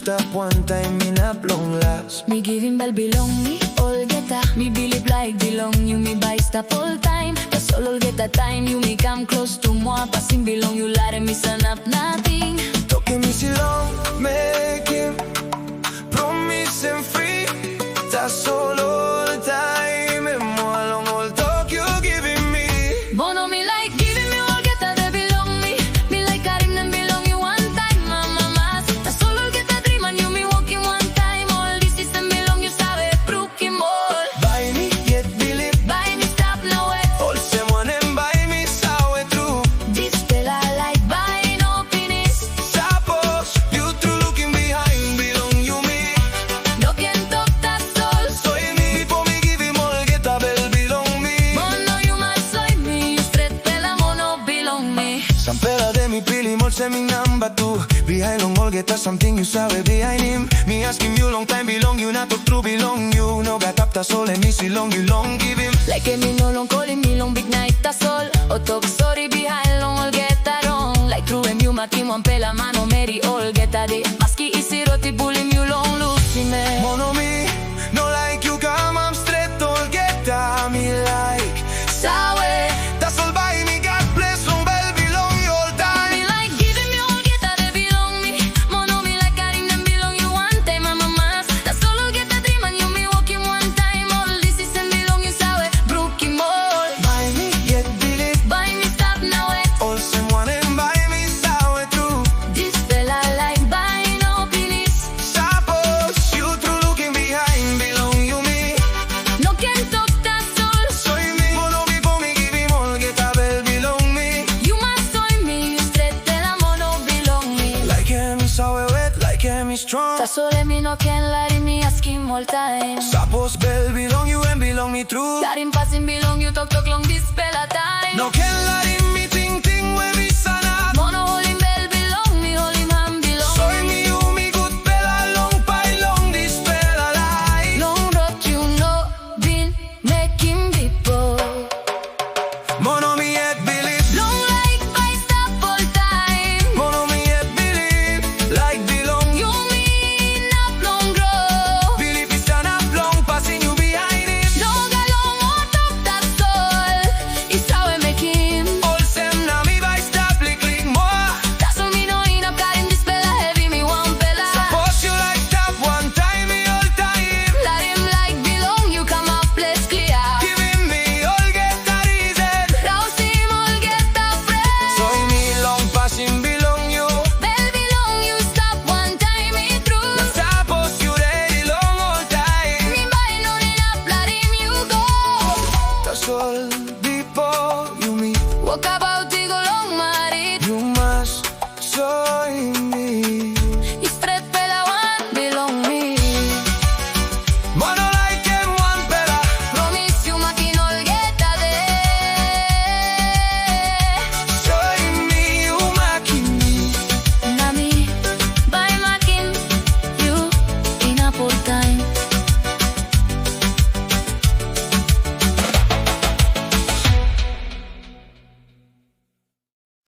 stop one time, me not long last. Me give him bell belong me, all get a. Me believe like belong you, me buy stop all time. That's all get a time, you me come close to moi. Passing belong you, lie me son up nothing. Toque me si long, make him promise him free. That's all time, and more long all talk you giving me. Bono me like giving me all get a, they belong me. Me like Karim, them belong you one time, mama mas. That's all get a dream and you me walking one time. All this system belong you, sabe, brookie mall. Buy me, get believe. Buy me, stop now it. All someone and buy me, saw it through. This fella like buying no penis. Suppose you through looking behind, belong you me. No can talk that soul. Soy me, before me give him all get a bell, belong me. Mono you must soy me, you straight fella mono belong me. Some fella de mi pili mol se mi number two. Behind long all get a something you sabe behind him. Me ask him you long time belong you, not talk true belong you. No got up the soul and me see long you long give him. Like me no long calling me long big night that's all. O talk sorry behind long all get a wrong. Like true em you maki mon pela mano meri all get a de. Maski isi roti bullying you long lucy me. Mono me, no like you come I'm straight all get a me like. Sawe. That's all by me, God bless long bell belong you all time. Me like giving me all get a, they belong me. Mono me like Karim, them belong you one time, mama mas. That's all get a dream and you me walking one time. All this is them belong you, sawe, brookie mall. Buy me, get believe. Buy me, stop now it. All someone and buy me, saw it through. This fella like buying no penis. Suppose you through looking behind, belong you me. No can talk that soul. Soy me, mono before me give him all get a bell, belong me. You must soy me, you straight fella mono belong me. Like him, saw it wet, like him, strong. Ta sole me no can lie me ask him all time. Suppose bell belong you and belong me true. Karim passing belong you talk long this fella time. No can let him me ting ting when me